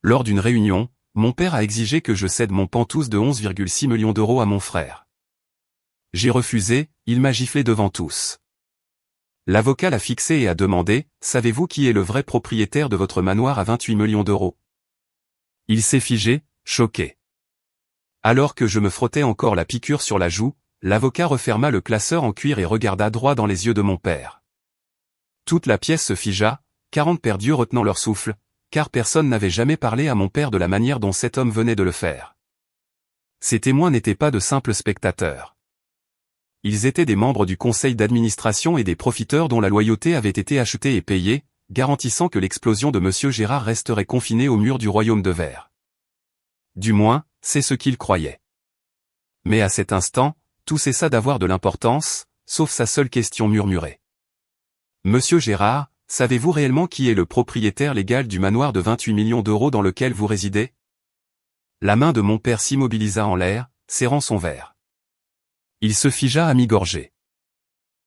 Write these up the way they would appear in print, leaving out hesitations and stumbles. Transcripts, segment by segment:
Lors d'une réunion, mon père a exigé que je cède mon pantouse de 11,6 millions d'euros à mon frère. J'ai refusé, il m'a giflé devant tous. L'avocat l'a fixé et a demandé, « Savez-vous qui est le vrai propriétaire de votre manoir à 28 millions d'euros » Il s'est figé, choqué. Alors que je me frottais encore la piqûre sur la joue, l'avocat referma le classeur en cuir et regarda droit dans les yeux de mon père. Toute la pièce se figea, 40 pères d'yeux retenant leur souffle, car personne n'avait jamais parlé à mon père de la manière dont cet homme venait de le faire. Ces témoins n'étaient pas de simples spectateurs. Ils étaient des membres du conseil d'administration et des profiteurs dont la loyauté avait été achetée et payée, garantissant que l'explosion de M. Gérard resterait confinée au mur du royaume de verre. Du moins, c'est ce qu'ils croyaient. Mais à cet instant, tout cessa d'avoir de l'importance, sauf sa seule question murmurée. « Monsieur Gérard, savez-vous réellement qui est le propriétaire légal du manoir de 28 millions d'euros dans lequel vous résidez ?» La main de mon père s'immobilisa en l'air, serrant son verre. Il se figea à mi-gorgée.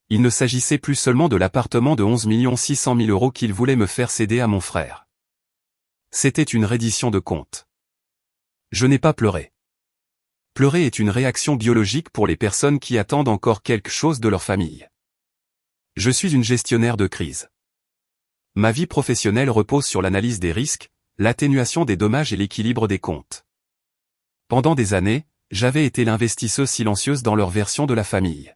Il ne s'agissait plus seulement de l'appartement de 11 600 000 euros qu'il voulait me faire céder à mon frère. C'était une reddition de compte. Je n'ai pas pleuré. Pleurer est une réaction biologique pour les personnes qui attendent encore quelque chose de leur famille. Je suis une gestionnaire de crise. Ma vie professionnelle repose sur l'analyse des risques, l'atténuation des dommages et l'équilibre des comptes. Pendant des années, j'avais été l'investisseuse silencieuse dans leur version de la famille.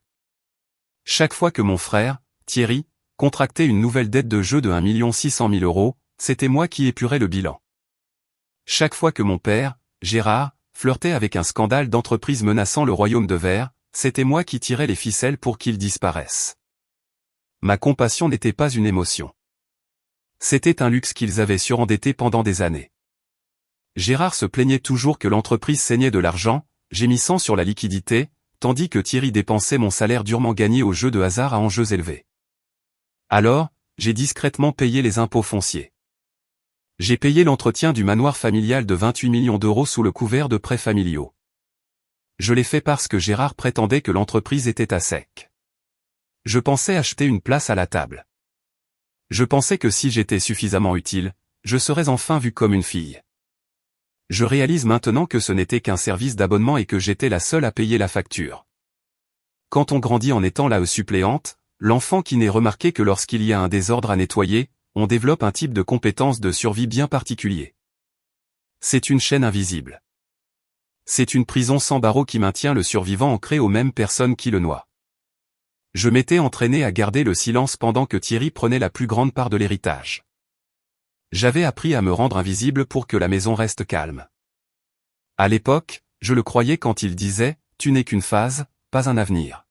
Chaque fois que mon frère, Thierry, contractait une nouvelle dette de jeu de 1 600 000 euros, c'était moi qui épurais le bilan. Chaque fois que mon père, Gérard, flirtait avec un scandale d'entreprise menaçant le royaume de verre, c'était moi qui tirais les ficelles pour qu'il disparaisse. Ma compassion n'était pas une émotion. C'était un luxe qu'ils avaient surendetté pendant des années. Gérard se plaignait toujours que l'entreprise saignait de l'argent, gémissant sur la liquidité, tandis que Thierry dépensait mon salaire durement gagné aux jeux de hasard à enjeux élevés. Alors, j'ai discrètement payé les impôts fonciers. J'ai payé l'entretien du manoir familial de 28 millions d'euros sous le couvert de prêts familiaux. Je l'ai fait parce que Gérard prétendait que l'entreprise était à sec. Je pensais acheter une place à la table. Je pensais que si j'étais suffisamment utile, je serais enfin vu comme une fille. Je réalise maintenant que ce n'était qu'un service d'abonnement et que j'étais la seule à payer la facture. Quand on grandit en étant la suppléante, l'enfant qui n'est remarqué que lorsqu'il y a un désordre à nettoyer, on développe un type de compétence de survie bien particulier. C'est une chaîne invisible. C'est une prison sans barreaux qui maintient le survivant ancré aux mêmes personnes qui le noient. Je m'étais entraîné à garder le silence pendant que Thierry prenait la plus grande part de l'héritage. J'avais appris à me rendre invisible pour que la maison reste calme. À l'époque, je le croyais quand il disait « Tu n'es qu'une phase, pas un avenir ».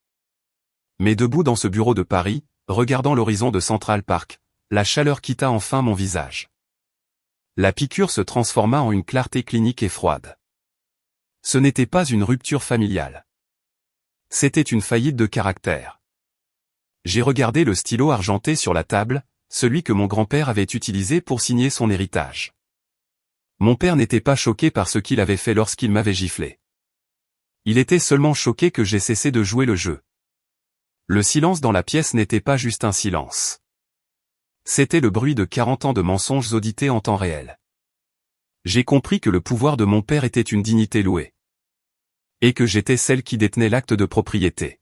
Mais debout dans ce bureau de Paris, regardant l'horizon de Central Park, la chaleur quitta enfin mon visage. La piqûre se transforma en une clarté clinique et froide. Ce n'était pas une rupture familiale. C'était une faillite de caractère. J'ai regardé le stylo argenté sur la table, celui que mon grand-père avait utilisé pour signer son héritage. Mon père n'était pas choqué par ce qu'il avait fait lorsqu'il m'avait giflé. Il était seulement choqué que j'ai cessé de jouer le jeu. Le silence dans la pièce n'était pas juste un silence. C'était le bruit de 40 ans de mensonges audités en temps réel. J'ai compris que le pouvoir de mon père était une dignité louée. Et que j'étais celle qui détenait l'acte de propriété.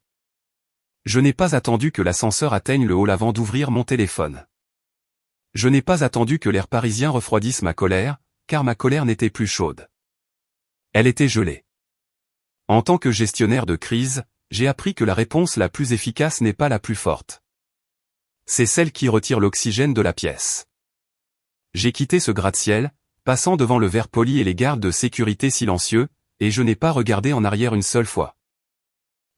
Je n'ai pas attendu que l'ascenseur atteigne le hall avant d'ouvrir mon téléphone. Je n'ai pas attendu que l'air parisien refroidisse ma colère, car ma colère n'était plus chaude. Elle était gelée. En tant que gestionnaire de crise, j'ai appris que la réponse la plus efficace n'est pas la plus forte. C'est celle qui retire l'oxygène de la pièce. J'ai quitté ce gratte-ciel, passant devant le verre poli et les gardes de sécurité silencieux, et je n'ai pas regardé en arrière une seule fois.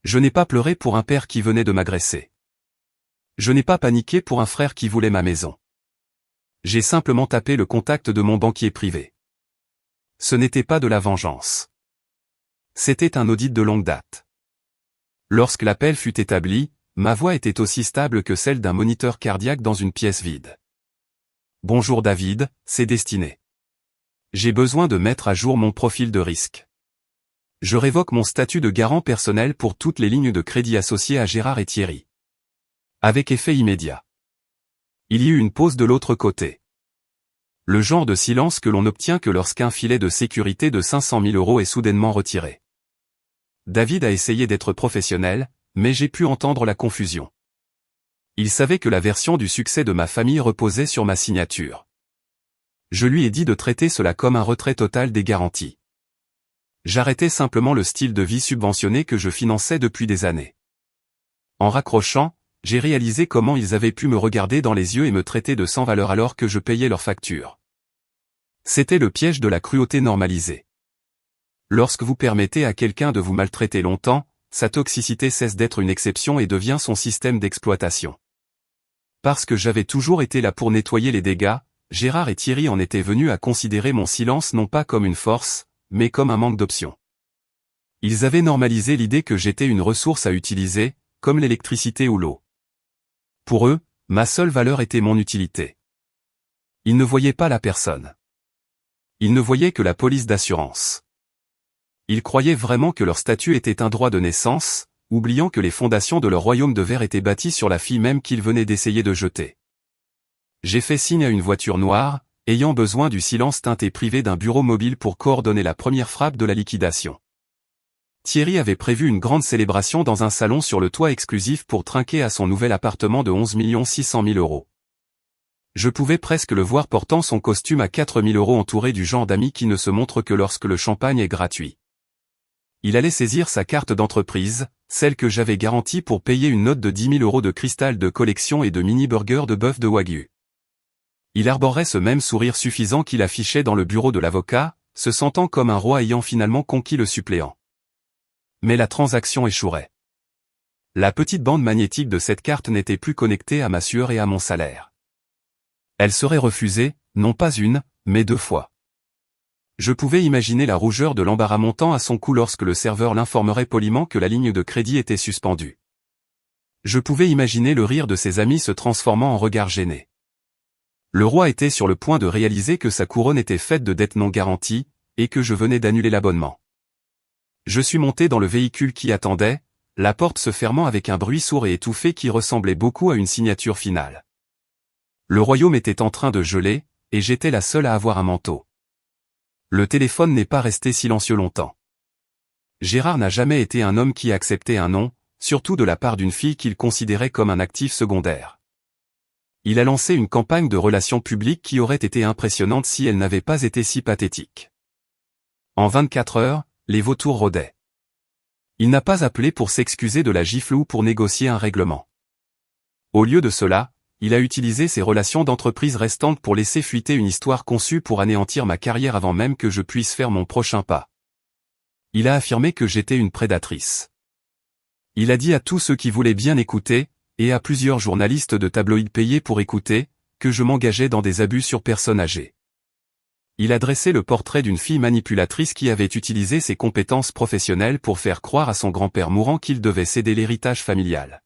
Je n'ai pas pleuré pour un père qui venait de m'agresser. Je n'ai pas paniqué pour un frère qui voulait ma maison. J'ai simplement tapé le contact de mon banquier privé. Ce n'était pas de la vengeance. C'était un audit de longue date. Lorsque l'appel fut établi, ma voix était aussi stable que celle d'un moniteur cardiaque dans une pièce vide. Bonjour David, c'est Destiné. J'ai besoin de mettre à jour mon profil de risque. Je révoque mon statut de garant personnel pour toutes les lignes de crédit associées à Gérard et Thierry. Avec effet immédiat. Il y eut une pause de l'autre côté. Le genre de silence que l'on n'obtient que lorsqu'un filet de sécurité de 500 000 € est soudainement retiré. David a essayé d'être professionnel, mais j'ai pu entendre la confusion. Il savait que la version du succès de ma famille reposait sur ma signature. Je lui ai dit de traiter cela comme un retrait total des garanties. J'arrêtais simplement le style de vie subventionné que je finançais depuis des années. En raccrochant, j'ai réalisé comment ils avaient pu me regarder dans les yeux et me traiter de sans valeur alors que je payais leurs factures. C'était le piège de la cruauté normalisée. Lorsque vous permettez à quelqu'un de vous maltraiter longtemps, sa toxicité cesse d'être une exception et devient son système d'exploitation. Parce que j'avais toujours été là pour nettoyer les dégâts, Gérard et Thierry en étaient venus à considérer mon silence non pas comme une force, mais comme un manque d'options. Ils avaient normalisé l'idée que j'étais une ressource à utiliser, comme l'électricité ou l'eau. Pour eux, ma seule valeur était mon utilité. Ils ne voyaient pas la personne. Ils ne voyaient que la police d'assurance. Ils croyaient vraiment que leur statut était un droit de naissance, oubliant que les fondations de leur royaume de verre étaient bâties sur la fille même qu'ils venaient d'essayer de jeter. J'ai fait signe à une voiture noire, ayant besoin du silence teinté privé d'un bureau mobile pour coordonner la première frappe de la liquidation. Thierry avait prévu une grande célébration dans un salon sur le toit exclusif pour trinquer à son nouvel appartement de 11 600 000 €. Je pouvais presque le voir portant son costume à 4 000 € entouré du genre d'amis qui ne se montrent que lorsque le champagne est gratuit. Il allait saisir sa carte d'entreprise, celle que j'avais garantie pour payer une note de 10 000 € de cristal de collection et de mini-burgers de bœuf de Wagyu. Il arborait ce même sourire suffisant qu'il affichait dans le bureau de l'avocat, se sentant comme un roi ayant finalement conquis le suppléant. Mais la transaction échouerait. La petite bande magnétique de cette carte n'était plus connectée à ma sueur et à mon salaire. Elle serait refusée, non pas une, mais 2 fois. Je pouvais imaginer la rougeur de l'embarras montant à son cou lorsque le serveur l'informerait poliment que la ligne de crédit était suspendue. Je pouvais imaginer le rire de ses amis se transformant en regard gêné. Le roi était sur le point de réaliser que sa couronne était faite de dettes non garanties, et que je venais d'annuler l'abonnement. Je suis monté dans le véhicule qui attendait, la porte se fermant avec un bruit sourd et étouffé qui ressemblait beaucoup à une signature finale. Le royaume était en train de geler, et j'étais la seule à avoir un manteau. Le téléphone n'est pas resté silencieux longtemps. Gérard n'a jamais été un homme qui acceptait un non, surtout de la part d'une fille qu'il considérait comme un actif secondaire. Il a lancé une campagne de relations publiques qui aurait été impressionnante si elle n'avait pas été si pathétique. En 24 heures, les vautours rôdaient. Il n'a pas appelé pour s'excuser de la gifle ou pour négocier un règlement. Au lieu de cela, il a utilisé ses relations d'entreprise restantes pour laisser fuiter une histoire conçue pour anéantir ma carrière avant même que je puisse faire mon prochain pas. Il a affirmé que j'étais une prédatrice. Il a dit à tous ceux qui voulaient bien écouter, et à plusieurs journalistes de tabloïds payés pour écouter, que je m'engageais dans des abus sur personnes âgées. Il a dressé le portrait d'une fille manipulatrice qui avait utilisé ses compétences professionnelles pour faire croire à son grand-père mourant qu'il devait céder l'héritage familial.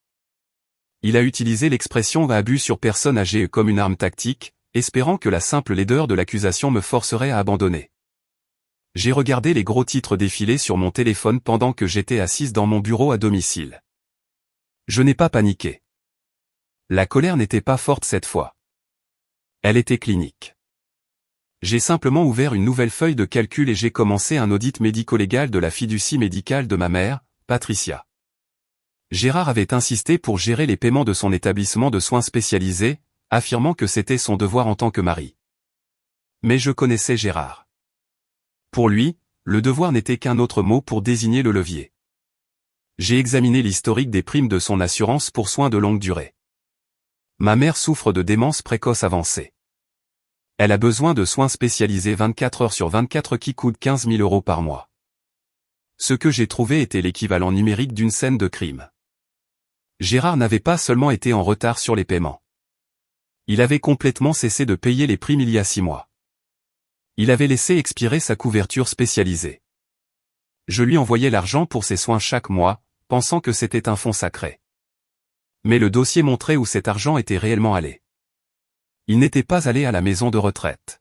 Il a utilisé l'expression « abus sur personne âgée » comme une arme tactique, espérant que la simple laideur de l'accusation me forcerait à abandonner. J'ai regardé les gros titres défiler sur mon téléphone pendant que j'étais assise dans mon bureau à domicile. Je n'ai pas paniqué. La colère n'était pas forte cette fois. Elle était clinique. J'ai simplement ouvert une nouvelle feuille de calcul et j'ai commencé un audit médico-légal de la fiducie médicale de ma mère, Patricia. Gérard avait insisté pour gérer les paiements de son établissement de soins spécialisés, affirmant que c'était son devoir en tant que mari. Mais je connaissais Gérard. Pour lui, le devoir n'était qu'un autre mot pour désigner le levier. J'ai examiné l'historique des primes de son assurance pour soins de longue durée. Ma mère souffre de démence précoce avancée. Elle a besoin de soins spécialisés 24 heures sur 24 qui coûtent 15 000 € par mois. Ce que j'ai trouvé était l'équivalent numérique d'une scène de crime. Gérard n'avait pas seulement été en retard sur les paiements. Il avait complètement cessé de payer les primes il y a 6 mois. Il avait laissé expirer sa couverture spécialisée. Je lui envoyais l'argent pour ses soins chaque mois, pensant que c'était un fonds sacré. Mais le dossier montrait où cet argent était réellement allé. Il n'était pas allé à la maison de retraite.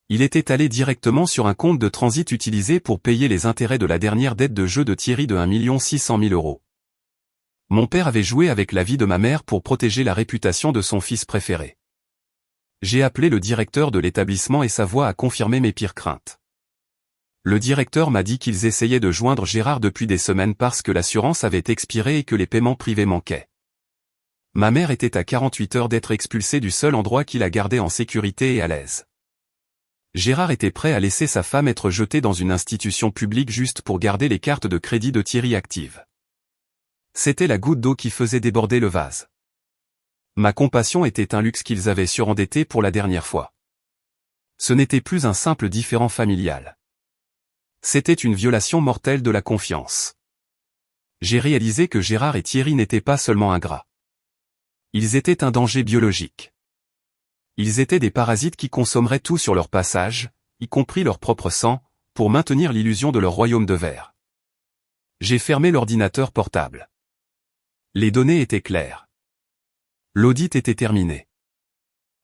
Il était allé directement sur un compte de transit utilisé pour payer les intérêts de la dernière dette de jeu de Thierry de 1 600 000 €. Mon père avait joué avec la vie de ma mère pour protéger la réputation de son fils préféré. J'ai appelé le directeur de l'établissement et sa voix a confirmé mes pires craintes. Le directeur m'a dit qu'ils essayaient de joindre Gérard depuis des semaines parce que l'assurance avait expiré et que les paiements privés manquaient. Ma mère était à 48 heures d'être expulsée du seul endroit qui la gardait en sécurité et à l'aise. Gérard était prêt à laisser sa femme être jetée dans une institution publique juste pour garder les cartes de crédit de Thierry actives. C'était la goutte d'eau qui faisait déborder le vase. Ma compassion était un luxe qu'ils avaient surendetté pour la dernière fois. Ce n'était plus un simple différend familial. C'était une violation mortelle de la confiance. J'ai réalisé que Gérard et Thierry n'étaient pas seulement ingrats. Ils étaient un danger biologique. Ils étaient des parasites qui consommeraient tout sur leur passage, y compris leur propre sang, pour maintenir l'illusion de leur royaume de verre. J'ai fermé l'ordinateur portable. Les données étaient claires. L'audit était terminé.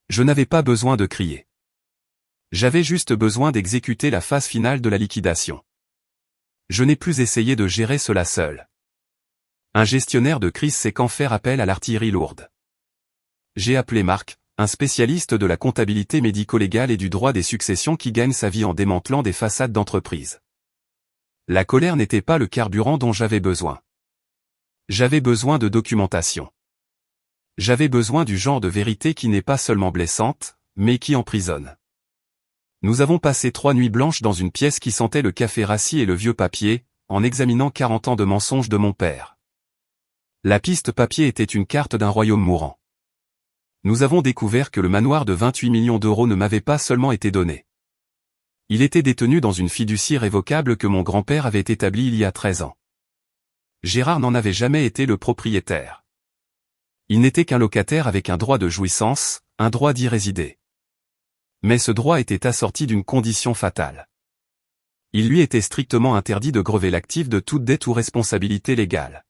Je n'avais pas besoin de crier. J'avais juste besoin d'exécuter la phase finale de la liquidation. Je n'ai plus essayé de gérer cela seul. Un gestionnaire de crise sait quand faire appel à l'artillerie lourde. J'ai appelé Marc, un spécialiste de la comptabilité médico-légale et du droit des successions qui gagne sa vie en démantelant des façades d'entreprise. La colère n'était pas le carburant dont j'avais besoin. J'avais besoin de documentation. J'avais besoin du genre de vérité qui n'est pas seulement blessante, mais qui emprisonne. Nous avons passé 3 nuits blanches dans une pièce qui sentait le café rassis et le vieux papier, en examinant 40 ans de mensonges de mon père. La piste papier était une carte d'un royaume mourant. Nous avons découvert que le manoir de 28 millions d'euros ne m'avait pas seulement été donné. Il était détenu dans une fiducie révocable que mon grand-père avait établie il y a 13 ans. Gérard n'en avait jamais été le propriétaire. Il n'était qu'un locataire avec un droit de jouissance, un droit d'y résider. Mais ce droit était assorti d'une condition fatale. Il lui était strictement interdit de grever l'actif de toute dette ou responsabilité légale.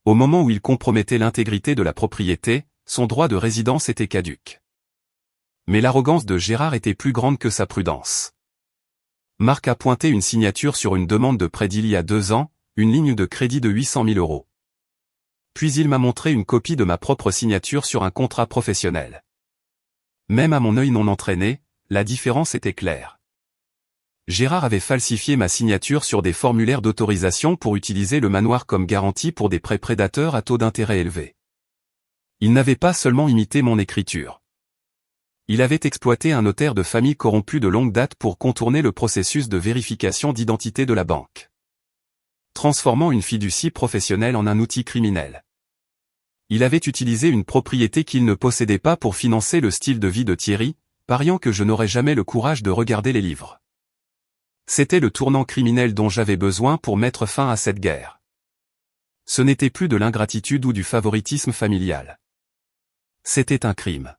Au moment où il compromettait l'intégrité de la propriété, son droit de résidence était caduc. Mais l'arrogance de Gérard était plus grande que sa prudence. Marc a pointé une signature sur une demande de prêt d'il y a 2 ans, une ligne de crédit de 800 000 euros. Puis il m'a montré une copie de ma propre signature sur un contrat professionnel. Même à mon œil non entraîné, la différence était claire. Gérard avait falsifié ma signature sur des formulaires d'autorisation pour utiliser le manoir comme garantie pour des prêts prédateurs à taux d'intérêt élevés. Il n'avait pas seulement imité mon écriture. Il avait exploité un notaire de famille corrompu de longue date pour contourner le processus de vérification d'identité de la banque, transformant une fiducie professionnelle en un outil criminel. Il avait utilisé une propriété qu'il ne possédait pas pour financer le style de vie de Thierry, pariant que je n'aurais jamais le courage de regarder les livres. C'était le tournant criminel dont j'avais besoin pour mettre fin à cette guerre. Ce n'était plus de l'ingratitude ou du favoritisme familial. C'était un crime.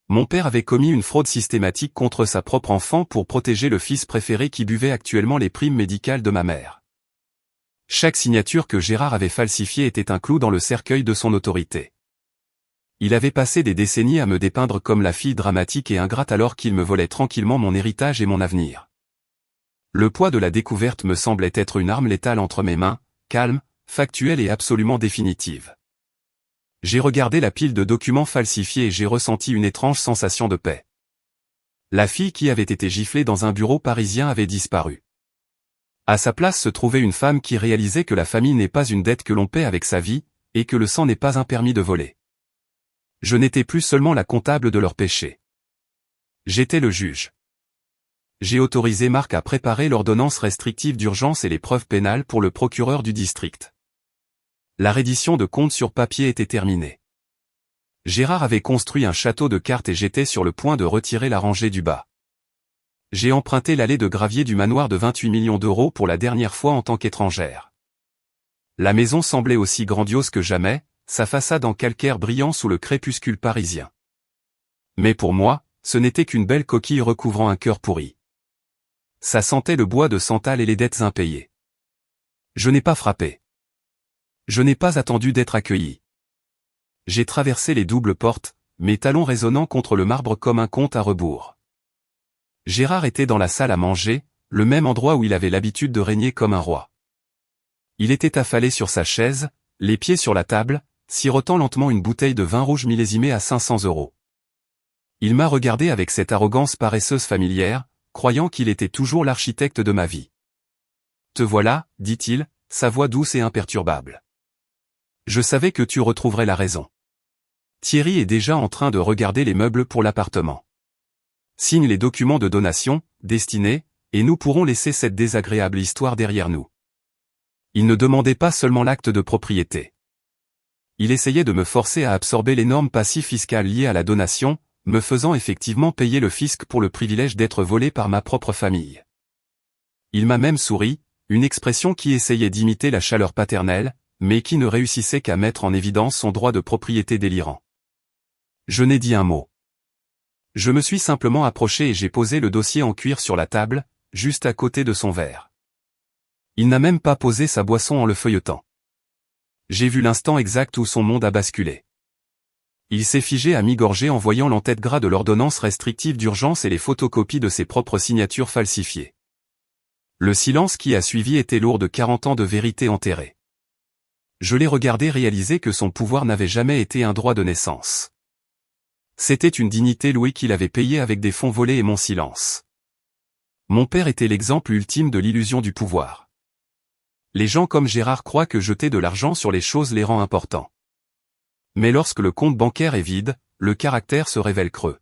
Mon père avait commis une fraude systématique contre sa propre enfant pour protéger le fils préféré qui buvait actuellement les primes médicales de ma mère. Chaque signature que Gérard avait falsifiée était un clou dans le cercueil de son autorité. Il avait passé des décennies à me dépeindre comme la fille dramatique et ingrate alors qu'il me volait tranquillement mon héritage et mon avenir. Le poids de la découverte me semblait être une arme létale entre mes mains, calme, factuelle et absolument définitive. J'ai regardé la pile de documents falsifiés et j'ai ressenti une étrange sensation de paix. La fille qui avait été giflée dans un bureau parisien avait disparu. À sa place se trouvait une femme qui réalisait que la famille n'est pas une dette que l'on paie avec sa vie, et que le sang n'est pas un permis de voler. Je n'étais plus seulement la comptable de leurs péchés. J'étais le juge. J'ai autorisé Marc à préparer l'ordonnance restrictive d'urgence et les preuves pénales pour le procureur du district. La reddition de comptes sur papier était terminée. Gérard avait construit un château de cartes et j'étais sur le point de retirer la rangée du bas. J'ai emprunté l'allée de gravier du manoir de 28 millions d'euros pour la dernière fois en tant qu'étrangère. La maison semblait aussi grandiose que jamais, sa façade en calcaire brillant sous le crépuscule parisien. Mais pour moi, ce n'était qu'une belle coquille recouvrant un cœur pourri. Ça sentait le bois de santal et les dettes impayées. Je n'ai pas frappé. Je n'ai pas attendu d'être accueilli. J'ai traversé les doubles portes, mes talons résonnant contre le marbre comme un compte à rebours. Gérard était dans la salle à manger, le même endroit où il avait l'habitude de régner comme un roi. Il était affalé sur sa chaise, les pieds sur la table, sirotant lentement une bouteille de vin rouge millésimé à 500 euros. Il m'a regardé avec cette arrogance paresseuse familière, croyant qu'il était toujours l'architecte de ma vie. « Te voilà, dit-il, sa voix douce et imperturbable. Je savais que tu retrouverais la raison. Thierry est déjà en train de regarder les meubles pour l'appartement. Signe les documents de donation, destinés, et nous pourrons laisser cette désagréable histoire derrière nous. » Il ne demandait pas seulement l'acte de propriété. Il essayait de me forcer à absorber l'énorme passif fiscal lié à la donation, me faisant effectivement payer le fisc pour le privilège d'être volé par ma propre famille. Il m'a même souri, une expression qui essayait d'imiter la chaleur paternelle, mais qui ne réussissait qu'à mettre en évidence son droit de propriété délirant. Je n'ai dit un mot. Je me suis simplement approché et j'ai posé le dossier en cuir sur la table, juste à côté de son verre. Il n'a même pas posé sa boisson en le feuilletant. J'ai vu l'instant exact où son monde a basculé. Il s'est figé à mi-gorgée en voyant l'entête gras de l'ordonnance restrictive d'urgence et les photocopies de ses propres signatures falsifiées. Le silence qui a suivi était lourd de 40 ans de vérité enterrée. Je l'ai regardé réaliser que son pouvoir n'avait jamais été un droit de naissance. C'était une dignité louée qu'il avait payée avec des fonds volés et mon silence. Mon père était l'exemple ultime de l'illusion du pouvoir. Les gens comme Gérard croient que jeter de l'argent sur les choses les rend importants. Mais lorsque le compte bancaire est vide, le caractère se révèle creux.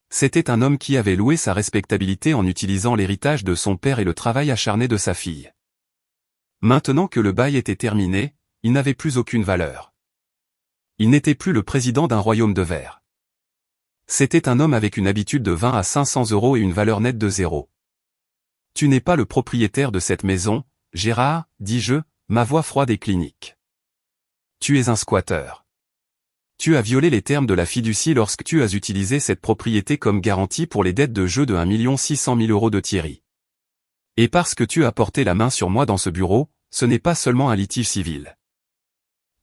C'était un homme qui avait loué sa respectabilité en utilisant l'héritage de son père et le travail acharné de sa fille. Maintenant que le bail était terminé, il n'avait plus aucune valeur. Il n'était plus le président d'un royaume de verre. C'était un homme avec une habitude de 20 à 500 € et une valeur nette de 0. « Tu n'es pas le propriétaire de cette maison, Gérard, dis-je, ma voix froide et clinique. Tu es un squatteur. Tu as violé les termes de la fiducie lorsque tu as utilisé cette propriété comme garantie pour les dettes de jeu de 1 600 000 € de Thierry. Et parce que tu as porté la main sur moi dans ce bureau, ce n'est pas seulement un litige civil.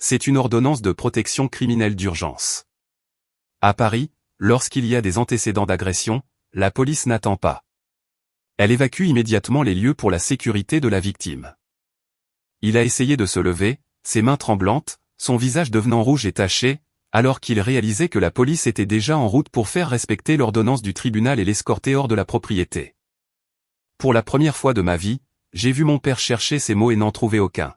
C'est une ordonnance de protection criminelle d'urgence. À Paris, lorsqu'il y a des antécédents d'agression, la police n'attend pas. Elle évacue immédiatement les lieux pour la sécurité de la victime. Il a essayé de se lever, ses mains tremblantes, son visage devenant rouge et taché, alors qu'il réalisait que la police était déjà en route pour faire respecter l'ordonnance du tribunal et l'escorter hors de la propriété. Pour la première fois de ma vie, j'ai vu mon père chercher ses mots et n'en trouver aucun.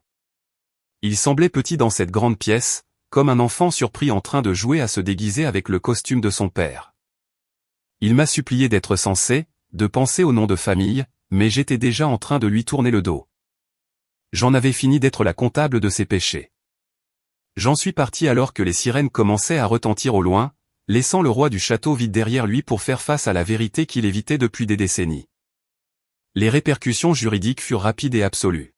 Il semblait petit dans cette grande pièce, comme un enfant surpris en train de jouer à se déguiser avec le costume de son père. Il m'a supplié d'être sensé, de penser au nom de famille, mais j'étais déjà en train de lui tourner le dos. J'en avais fini d'être la comptable de ses péchés. J'en suis parti alors que les sirènes commençaient à retentir au loin, laissant le roi du château vide derrière lui pour faire face à la vérité qu'il évitait depuis des décennies. Les répercussions juridiques furent rapides et absolues.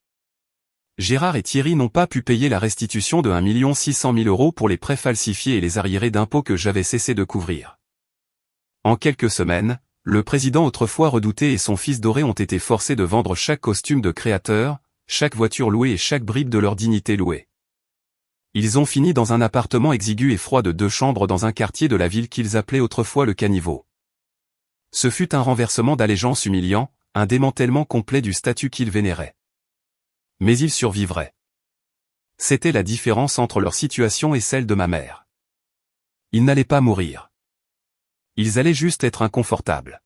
Gérard et Thierry n'ont pas pu payer la restitution de 1 600 000 € pour les prêts falsifiés et les arriérés d'impôts que j'avais cessé de couvrir. En quelques semaines, le président autrefois redouté et son fils doré ont été forcés de vendre chaque costume de créateur, chaque voiture louée et chaque bribe de leur dignité louée. Ils ont fini dans un appartement exigu et froid de 2 chambres dans un quartier de la ville qu'ils appelaient autrefois le Caniveau. Ce fut un renversement d'allégeance humiliant, un démantèlement complet du statut qu'ils vénéraient. Mais ils survivraient. C'était la différence entre leur situation et celle de ma mère. Ils n'allaient pas mourir. Ils allaient juste être inconfortables.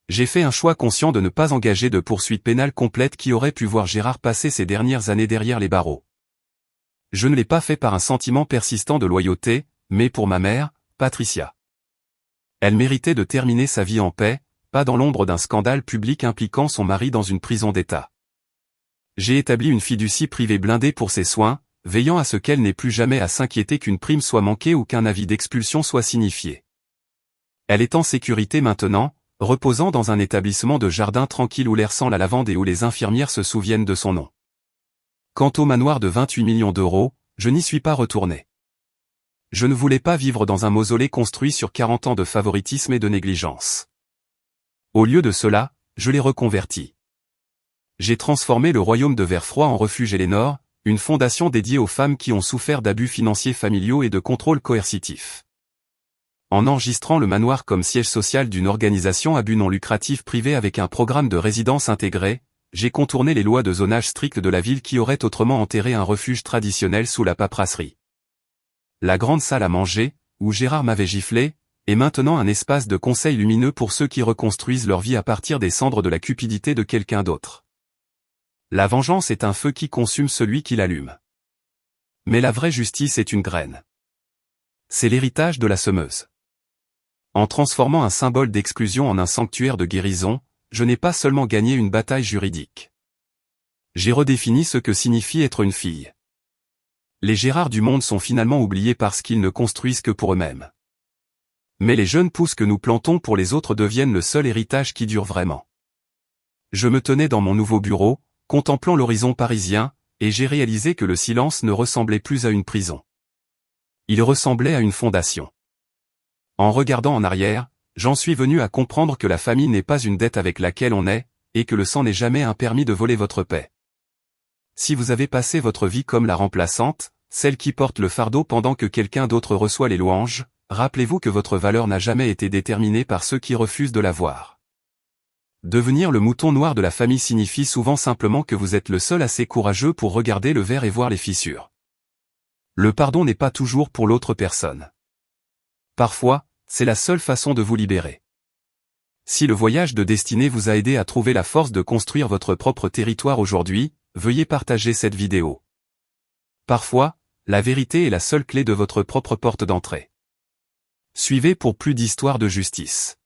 J'ai fait un choix conscient de ne pas engager de poursuite pénale complète qui aurait pu voir Gérard passer ses dernières années derrière les barreaux. Je ne l'ai pas fait par un sentiment persistant de loyauté, mais pour ma mère, Patricia. Elle méritait de terminer sa vie en paix, pas dans l'ombre d'un scandale public impliquant son mari dans une prison d'État. J'ai établi une fiducie privée blindée pour ses soins, veillant à ce qu'elle n'ait plus jamais à s'inquiéter qu'une prime soit manquée ou qu'un avis d'expulsion soit signifié. Elle est en sécurité maintenant, reposant dans un établissement de jardin tranquille où l'air sent la lavande et où les infirmières se souviennent de son nom. Quant au manoir de 28 millions d'euros, je n'y suis pas retourné. Je ne voulais pas vivre dans un mausolée construit sur 40 ans de favoritisme et de négligence. Au lieu de cela, je l'ai reconverti. J'ai transformé le royaume de verre froid en refuge Élénore, une fondation dédiée aux femmes qui ont souffert d'abus financiers familiaux et de contrôles coercitifs. En enregistrant le manoir comme siège social d'une organisation à but non lucratif privée avec un programme de résidence intégré, j'ai contourné les lois de zonage strictes de la ville qui auraient autrement enterré un refuge traditionnel sous la paperasserie. La grande salle à manger, où Gérard m'avait giflé, Et maintenant un espace de conseil lumineux pour ceux qui reconstruisent leur vie à partir des cendres de la cupidité de quelqu'un d'autre. La vengeance est un feu qui consume celui qui l'allume. Mais la vraie justice est une graine. C'est l'héritage de la semeuse. En transformant un symbole d'exclusion en un sanctuaire de guérison, je n'ai pas seulement gagné une bataille juridique. J'ai redéfini ce que signifie être une fille. Les Gérard du monde sont finalement oubliés parce qu'ils ne construisent que pour eux-mêmes. Mais les jeunes pousses que nous plantons pour les autres deviennent le seul héritage qui dure vraiment. Je me tenais dans mon nouveau bureau, contemplant l'horizon parisien, et j'ai réalisé que le silence ne ressemblait plus à une prison. Il ressemblait à une fondation. En regardant en arrière, j'en suis venu à comprendre que la famille n'est pas une dette avec laquelle on est, et que le sang n'est jamais un permis de voler votre paix. Si vous avez passé votre vie comme la remplaçante, celle qui porte le fardeau pendant que quelqu'un d'autre reçoit les louanges, rappelez-vous que votre valeur n'a jamais été déterminée par ceux qui refusent de la voir. Devenir le mouton noir de la famille signifie souvent simplement que vous êtes le seul assez courageux pour regarder le verre et voir les fissures. Le pardon n'est pas toujours pour l'autre personne. Parfois, c'est la seule façon de vous libérer. Si le voyage de destinée vous a aidé à trouver la force de construire votre propre territoire aujourd'hui, veuillez partager cette vidéo. Parfois, la vérité est la seule clé de votre propre porte d'entrée. Suivez pour plus d'histoires de justice.